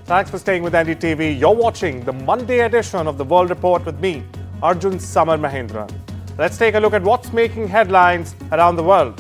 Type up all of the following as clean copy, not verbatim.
Thanks for staying with NDTV. You're watching the Monday edition of the World Report with me, Arjun Summer Mahendran. Let's take a look at what's making headlines around the world.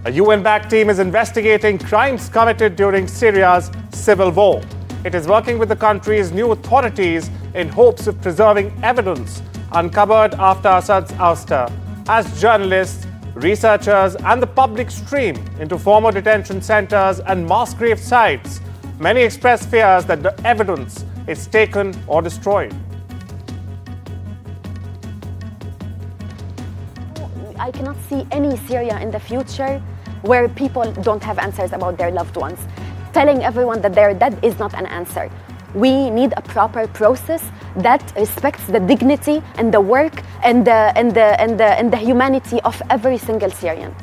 A UN-backed team is investigating crimes committed during Syria's civil war. It is working with the country's new authorities in hopes of preserving evidence uncovered after Assad's ouster, as journalists, researchers and the public stream into former detention centers and mass grave sites. Many express fears that the evidence is taken or destroyed. I cannot see any Syria in the future where people don't have answers about their loved ones. Telling everyone that they're dead is not an answer. We need a proper process that respects the dignity and the work and the humanity of every single Syrian.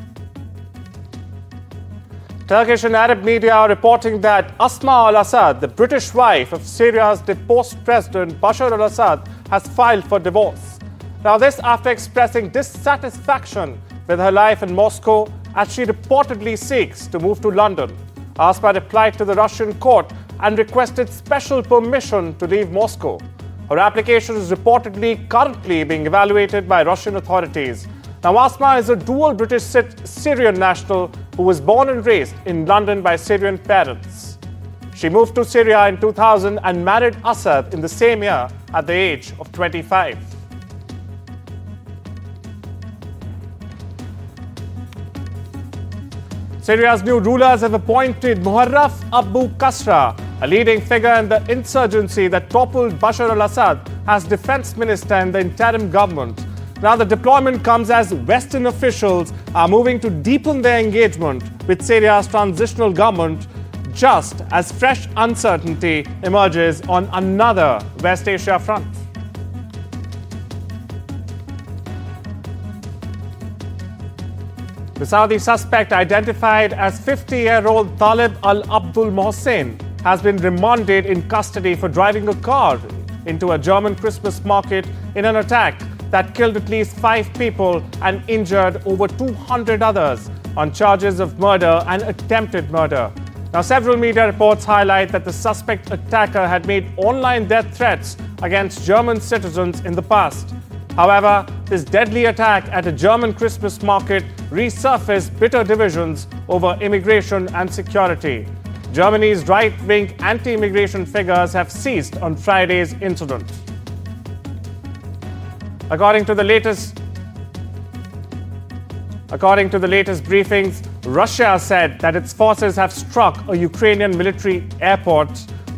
Turkish and Arab media are reporting that Asma Al-Assad, the British wife of Syria's deposed president Bashar Al-Assad, has filed for divorce. Now this after expressing dissatisfaction with her life in Moscow as she reportedly seeks to move to London. Asma replied to the Russian court and requested special permission to leave Moscow. Her application is reportedly currently being evaluated by Russian authorities. Now, Asma is a dual British Syrian national who was born and raised in London by Syrian parents. She moved to Syria in 2000 and married Assad in the same year at the age of 25. Syria's new rulers have appointed Muharraf Abu Kasra, a leading figure in the insurgency that toppled Bashar Al-Assad, as defense minister in the interim government. Now the deployment comes as Western officials are moving to deepen their engagement with Syria's transitional government, just as fresh uncertainty emerges on another West Asia front. The Saudi suspect, identified as 50-year-old Talib al-Abdul Mohsen, has been remanded in custody for driving a car into a German Christmas market in an attack that killed at least 5 people and injured over 200 others on charges of murder and attempted murder. Now, several media reports highlight that the suspect attacker had made online death threats against German citizens in the past. However, this deadly attack at a German Christmas market resurfaced bitter divisions over immigration and security. Germany's right-wing anti-immigration figures have seized on Friday's incident. According to the latest briefings, Russia said that its forces have struck a Ukrainian military airport,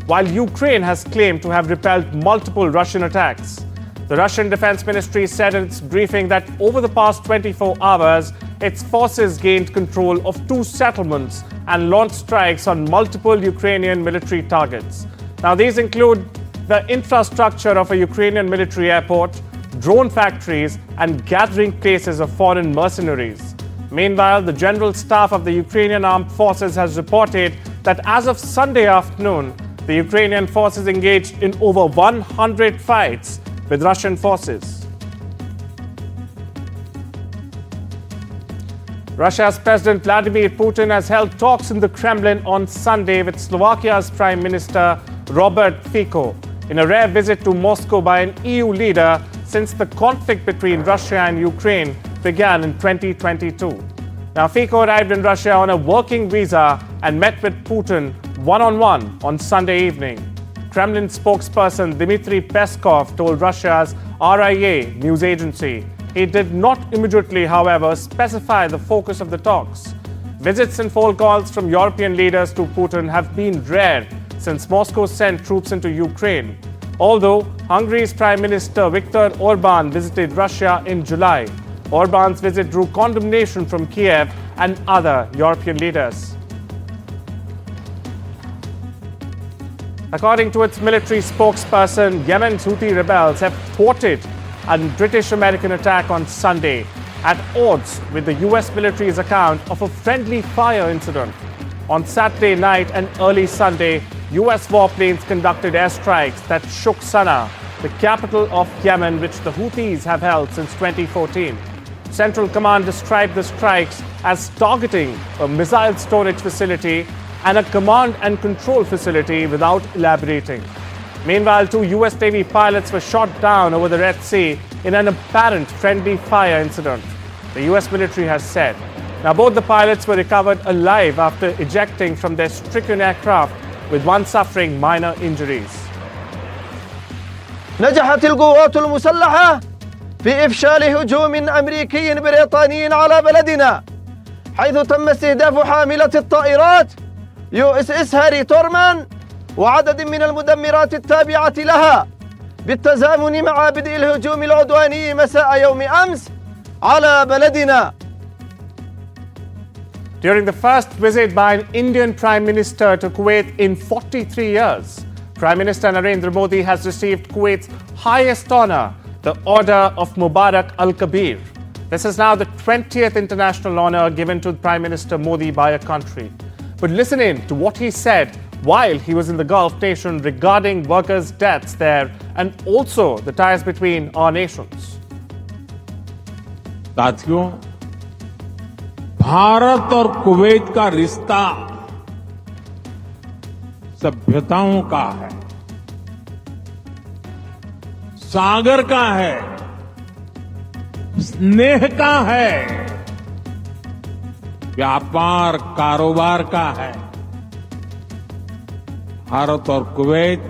while Ukraine has claimed to have repelled multiple Russian attacks. The Russian Defense Ministry said in its briefing that over the past 24 hours, its forces gained control of 2 settlements and launched strikes on multiple Ukrainian military targets. Now, these include the infrastructure of a Ukrainian military airport, drone factories, and gathering places of foreign mercenaries. Meanwhile, the General Staff of the Ukrainian Armed Forces has reported that as of Sunday afternoon, the Ukrainian forces engaged in over 100 fights with Russian forces. Russia's President Vladimir Putin has held talks in the Kremlin on Sunday with Slovakia's Prime Minister Robert Fico, in a rare visit to Moscow by an EU leader since the conflict between Russia and Ukraine began in 2022. Now, Fico arrived in Russia on a working visa and met with Putin one-on-one on Sunday evening. Kremlin spokesperson Dmitry Peskov told Russia's RIA news agency. He did not immediately, however, specify the focus of the talks. Visits and phone calls from European leaders to Putin have been rare since Moscow sent troops into Ukraine. Although Hungary's Prime Minister Viktor Orban visited Russia in July, Orban's visit drew condemnation from Kiev and other European leaders. According to its military spokesperson, Yemen's Houthi rebels have thwarted a British-American attack on Sunday, at odds with the US military's account of a friendly fire incident. On Saturday night and early Sunday, US warplanes conducted airstrikes that shook Sana'a, the capital of Yemen, which the Houthis have held since 2014. Central Command described the strikes as targeting a missile storage facility and a command and control facility without elaborating. Meanwhile, 2 US Navy pilots were shot down over the Red Sea in an apparent friendly fire incident, the US military has said. Now, both the pilots were recovered alive after ejecting from their stricken aircraft, with one suffering minor injuries. نجحت القوات المسلحة في إفشال هجوم أمريكي بريطاني على بلدنا، حيث تم استهداف حاملة الطائرات USS هاري تورمان وعدد من المدمرات التابعة لها، بالتزامن مع بدء الهجوم العدواني مساء يوم أمس على بلدنا. During the first visit by an Indian Prime Minister to Kuwait in 43 years, Prime Minister Narendra Modi has received Kuwait's highest honor, the Order of Mubarak Al-Kabir. This is now the 20th international honor given to Prime Minister Modi by a country. But listen in to what he said while he was in the Gulf nation regarding workers' deaths there and also the ties between our nations. साथियों, भारत और Kuwait का रिश्ता सभ्यताओं का है, सागर का है, स्नेह का है, व्यापार कारोबार का है। भारत और कुवैत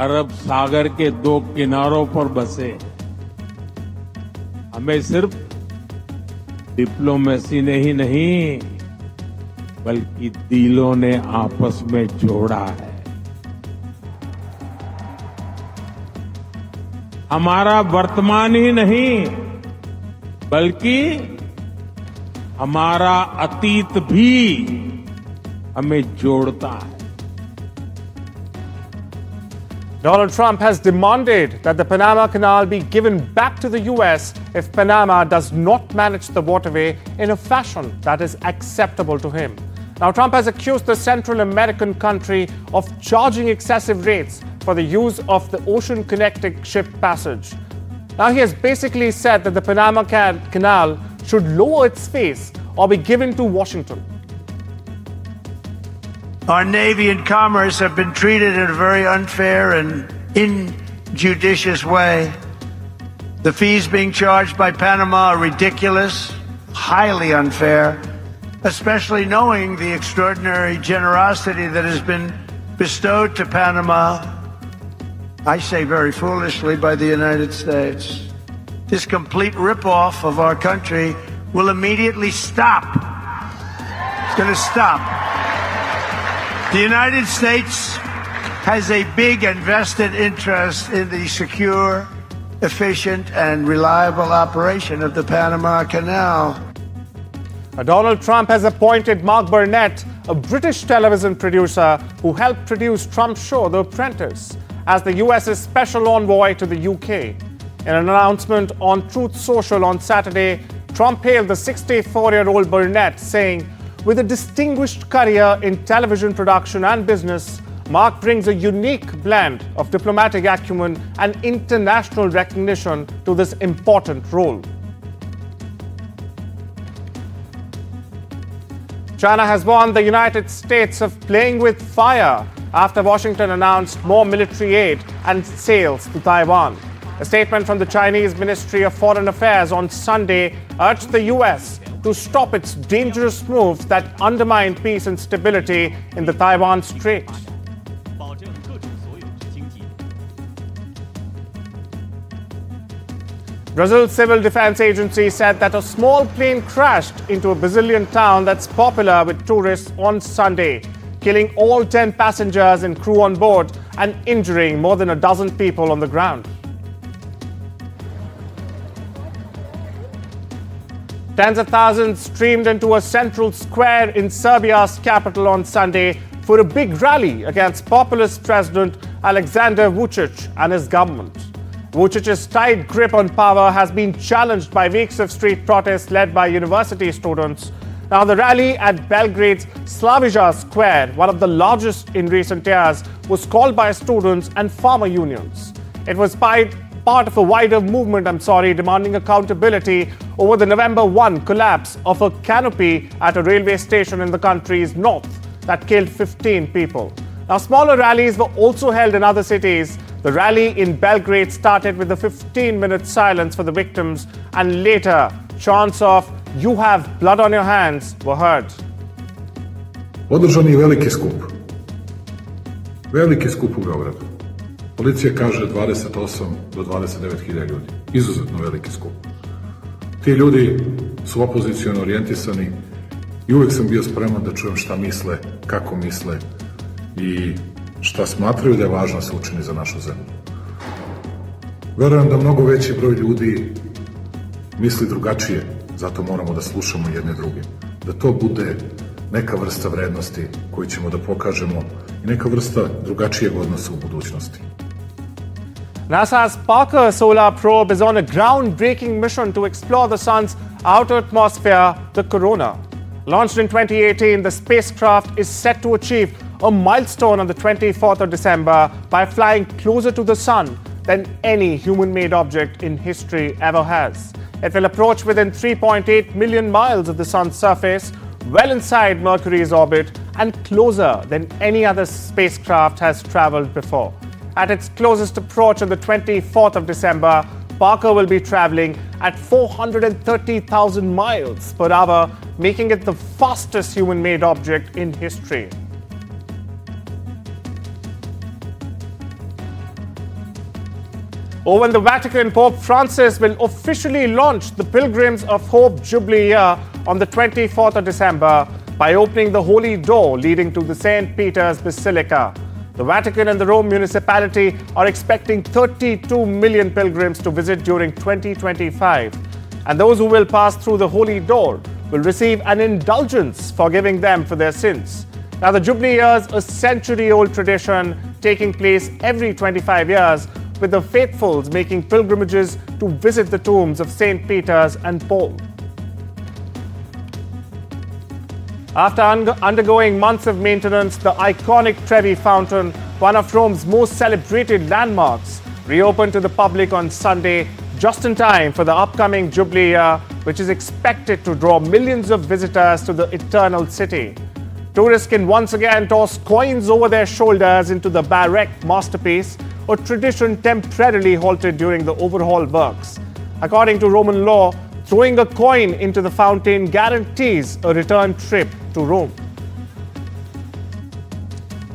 अरब सागर के 2 किनारों पर बसे। हमें सिर्फ डिप्लोमेसी ने ही नहीं, बल्कि दिलों ने आपस में जोड़ा है। हमारा वर्तमान ही नहीं, बल्कि हमारा अतीत भी हमें जोड़ता है। Donald Trump has demanded that the Panama Canal be given back to the US if Panama does not manage the waterway in a fashion that is acceptable to him. Now, Trump has accused the Central American country of charging excessive rates for the use of the ocean-connecting ship passage. Now, he has basically said that the Panama Canal should lower its face or be given to Washington. Our Navy and Commerce have been treated in a very unfair and injudicious way. The fees being charged by Panama are ridiculous, highly unfair, especially knowing the extraordinary generosity that has been bestowed to Panama, I say very foolishly, by the United States. This complete ripoff of our country will immediately stop. It's going to stop. The United States has a big and vested interest in the secure, efficient, and reliable operation of the Panama Canal. Donald Trump has appointed Mark Burnett, a British television producer who helped produce Trump's show The Apprentice, as the US's special envoy to the UK. In an announcement on Truth Social on Saturday, Trump hailed the 64-year-old Burnett, saying, "With a distinguished career in television production and business, Mark brings a unique blend of diplomatic acumen and international recognition to this important role." China has warned the United States of playing with fire after Washington announced more military aid and sales to Taiwan. A statement from the Chinese Ministry of Foreign Affairs on Sunday urged the US to stop its dangerous moves that undermine peace and stability in the Taiwan Strait. Brazil's Civil Defense Agency said that a small plane crashed into a Brazilian town that's popular with tourists on Sunday, killing all 10 passengers and crew on board and injuring more than a dozen people on the ground. Tens of thousands streamed into a central square in Serbia's capital on Sunday for a big rally against populist President Alexander Vučić and his government. Vučić's tight grip on power has been challenged by weeks of street protests led by university students. Now, the rally at Belgrade's Slavija Square, one of the largest in recent years, was called by students and farmer unions. It was part part of a wider movement, demanding accountability over the November 1 collapse of a canopy at a railway station in the country's north that killed 15 people. Now, smaller rallies were also held in other cities. The rally in Belgrade started with a 15-minute silence for the victims, and later, chants of "You have blood on your hands" were heard. Održan je veliki skup. Veliki skup u Beogradu. Policija kaže 28 do 29.000 ljudi. Izuzetno veliki skup. Ti ljudi su opoziciono orijentisani i uvek sam bio spreman da čujem šta misle, kako misle i šta smatraju da je važno da se učini za našu zemlju. Verujem da mnogo veći broj ljudi misli drugačije, zato moramo da slušamo jedne druge. Da to bude neka vrsta vrednosti koju ćemo da pokažemo i neka vrsta drugačijeg odnosa u budućnosti. NASA's Parker solar probe is on a groundbreaking mission to explore the sun's outer atmosphere, the corona. Launched in 2018, the spacecraft is set to achieve a milestone on the 24th of December by flying closer to the sun than any human-made object in history ever has. It will approach within 3.8 million miles of the sun's surface, well inside Mercury's orbit, and closer than any other spacecraft has traveled before. At its closest approach on the 24th of December, Parker will be traveling at 430,000 miles per hour, making it the fastest human-made object in history. Over in the Vatican, Pope Francis will officially launch the Pilgrims of Hope Jubilee year on the 24th of December by opening the Holy Door leading to the St. Peter's Basilica. The Vatican and the Rome municipality are expecting 32 million pilgrims to visit during 2025. And those who will pass through the Holy Door will receive an indulgence, forgiving them for their sins. Now, the Jubilee year is a century-old tradition taking place every 25 years, with the faithfuls making pilgrimages to visit the tombs of St. Peter's and Paul. After undergoing months of maintenance, the iconic Trevi Fountain, one of Rome's most celebrated landmarks, reopened to the public on Sunday, just in time for the upcoming Jubilee year, which is expected to draw millions of visitors to the Eternal City. Tourists can once again toss coins over their shoulders into the Baroque masterpiece, a tradition temporarily halted during the overhaul works. According to Roman law, throwing a coin into the fountain guarantees a return trip to Rome.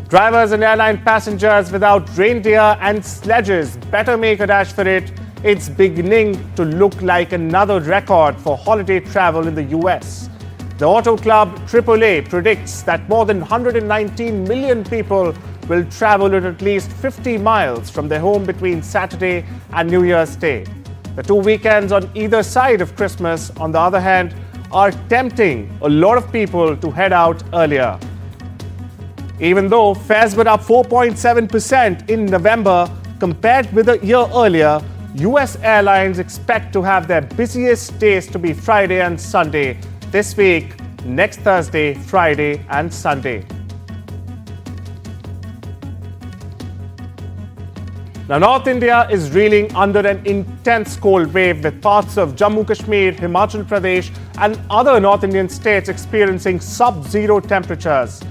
Drivers and airline passengers without reindeer and sledges better make a dash for it. It's beginning to look like another record for holiday travel in the US. The auto club AAA predicts that more than 119 million people will travel at least 50 miles from their home between Saturday and New Year's Day. The 2 weekends on either side of Christmas, on the other hand, are tempting a lot of people to head out earlier. Even though fares were up 4.7% in November compared with a year earlier, US airlines expect to have their busiest days to be Friday and Sunday this week, next Thursday, Friday and Sunday. Now, North India is reeling under an intense cold wave, with parts of Jammu Kashmir, Himachal Pradesh and other North Indian states experiencing sub-zero temperatures.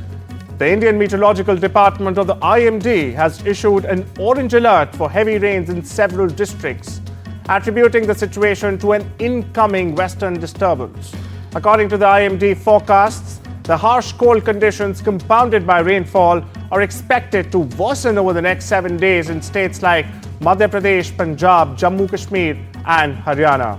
The Indian Meteorological Department of the IMD has issued an orange alert for heavy rains in several districts, attributing the situation to an incoming western disturbance. According to the IMD forecasts, the harsh cold conditions compounded by rainfall are expected to worsen over the next 7 days in states like Madhya Pradesh, Punjab, Jammu Kashmir and Haryana.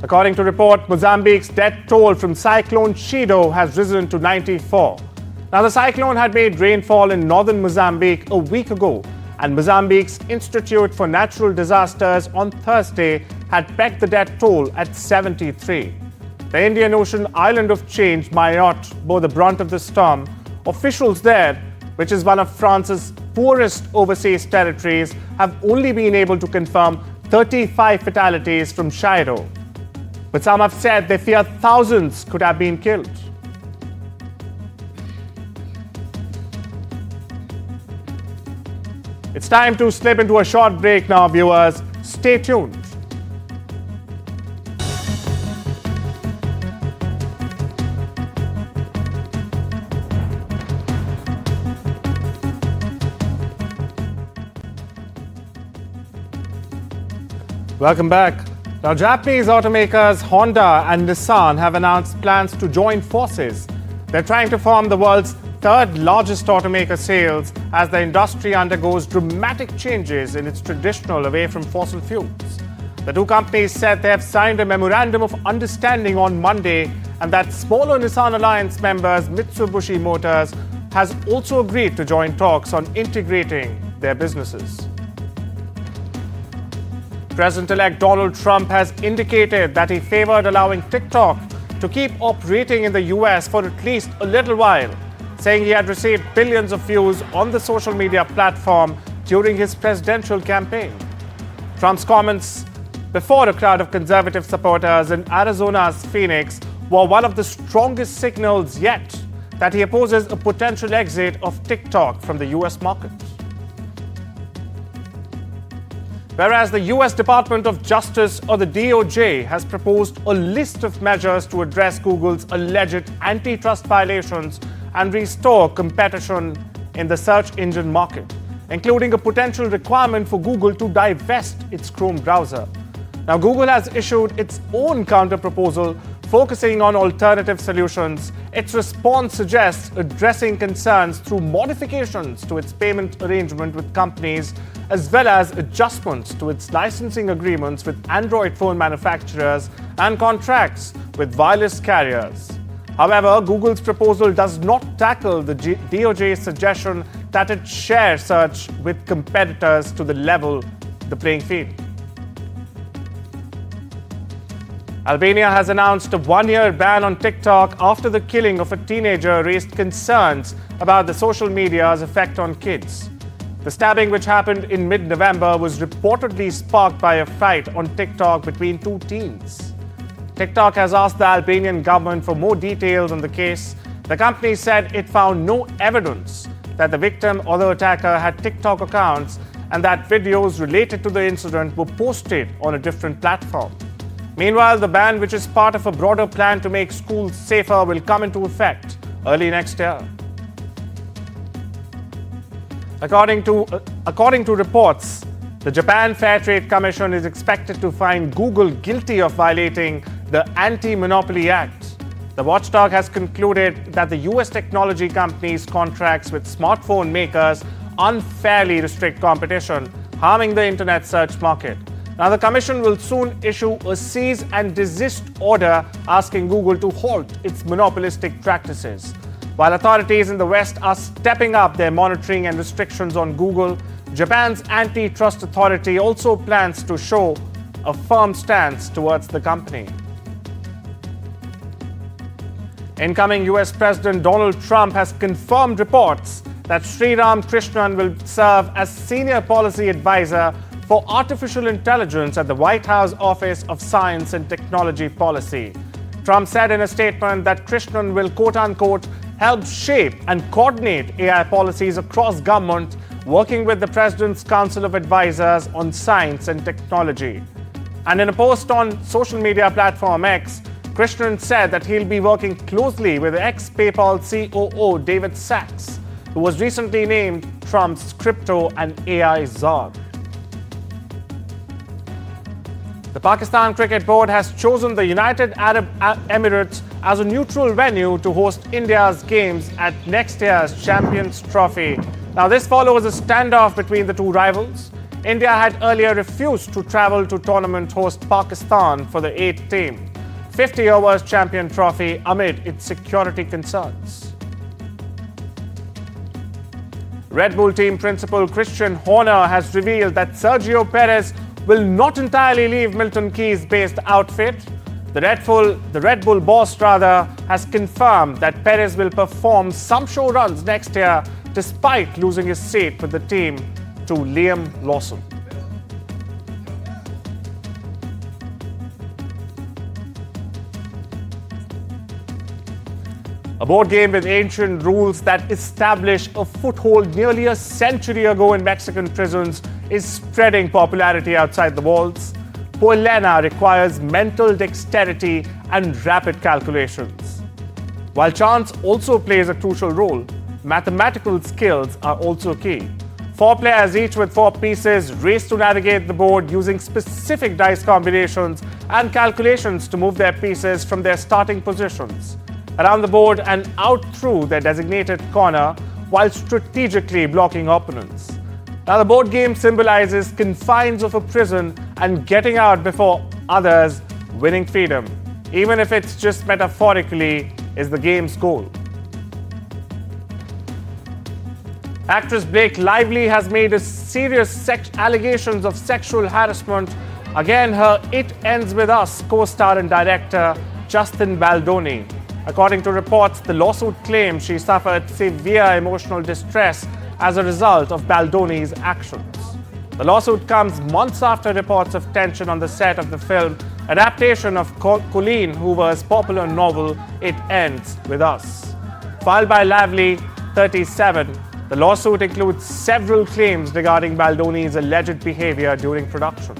According to report, Mozambique's death toll from Cyclone Chido has risen to 94. Now, the cyclone had made rainfall in northern Mozambique a week ago, and Mozambique's Institute for Natural Disasters on Thursday had pegged the death toll at 73. The Indian Ocean island of Change, Mayotte, bore the brunt of the storm. Officials there, which is one of France's poorest overseas territories, have only been able to confirm 35 fatalities from Chido. But some have said they fear thousands could have been killed. It's time to slip into a short break now, viewers. Stay tuned. Welcome back. Now, Japanese automakers Honda and Nissan have announced plans to join forces. They're trying to form the world's third largest automaker sales as the industry undergoes dramatic changes in its traditional away from fossil fuels. The two companies said they have signed a memorandum of understanding on Monday, and that smaller Nissan Alliance members Mitsubishi Motors has also agreed to join talks on integrating their businesses. President-elect Donald Trump has indicated that he favored allowing TikTok to keep operating in the US for at least a little while, saying he had received billions of views on the social media platform during his presidential campaign. Trump's comments before a crowd of conservative supporters in Arizona's Phoenix were one of the strongest signals yet that he opposes a potential exit of TikTok from the US market. Whereas the US Department of Justice, or the DOJ, has proposed a list of measures to address Google's alleged antitrust violations and restore competition in the search engine market, including a potential requirement for Google to divest its Chrome browser. Now, Google has issued its own counter-proposal focusing on alternative solutions. Its response suggests addressing concerns through modifications to its payment arrangement with companies, as well as adjustments to its licensing agreements with Android phone manufacturers and contracts with wireless carriers. However, Google's proposal does not tackle the DOJ's suggestion that it share search with competitors to level the playing field. Albania has announced a one-year ban on TikTok after the killing of a teenager raised concerns about the social media's effect on kids. The stabbing, which happened in mid-November, was reportedly sparked by a fight on TikTok between two teens. TikTok has asked the Albanian government for more details on the case. The company said it found no evidence that the victim or the attacker had TikTok accounts and that videos related to the incident were posted on a different platform. Meanwhile, the ban, which is part of a broader plan to make schools safer, will come into effect early next year. According to reports, the Japan Fair Trade Commission is expected to find Google guilty of violating the Anti-Monopoly Act. The watchdog has concluded that the US technology company's contracts with smartphone makers unfairly restrict competition, harming the internet search market. Now, the Commission will soon issue a cease and desist order asking Google to halt its monopolistic practices. While authorities in the West are stepping up their monitoring and restrictions on Google, Japan's antitrust authority also plans to show a firm stance towards the company. Incoming US President Donald Trump has confirmed reports that Sriram Krishnan will serve as senior policy advisor for artificial intelligence at the White House Office of Science and Technology Policy. Trump said in a statement that Krishnan will, quote-unquote, help shape and coordinate AI policies across government, working with the President's Council of Advisors on Science and Technology. And in a post on social media platform X, Krishnan said that he'll be working closely with ex-PayPal COO David Sachs, who was recently named Trump's crypto and AI czar. The Pakistan Cricket Board has chosen the United Arab Emirates as a neutral venue to host India's games at next year's Champions Trophy. Now, this follows a standoff between the two rivals. India had earlier refused to travel to tournament host Pakistan for the 8th team, 50 overs Champion Trophy amid its security concerns. Red Bull team principal Christian Horner has revealed that Sergio Perez will not entirely leave Milton Keynes-based outfit. The Red Bull boss has confirmed that Perez will perform some show runs next year despite losing his seat with the team to Liam Lawson. A board game with ancient rules that established a foothold nearly a century ago in Mexican prisons is spreading popularity outside the walls. Poelena requires mental dexterity and rapid calculations. While chance also plays a crucial role, mathematical skills are also key. 4 players, each with 4 pieces, race to navigate the board using specific dice combinations and calculations to move their pieces from their starting positions around the board and out through their designated corner while strategically blocking opponents. Now, the board game symbolizes confines of a prison and getting out before others, winning freedom, even if it's just metaphorically, is the game's goal. Actress Blake Lively has made a serious allegations of sexual harassment. Again, her It Ends With Us co-star and director Justin Baldoni. According to reports, the lawsuit claims she suffered severe emotional distress as a result of Baldoni's actions. The lawsuit comes months after reports of tension on the set of the film adaptation of Colleen Hoover's popular novel It Ends With Us. Filed by Lively, 37, the lawsuit includes several claims regarding Baldoni's alleged behavior during production.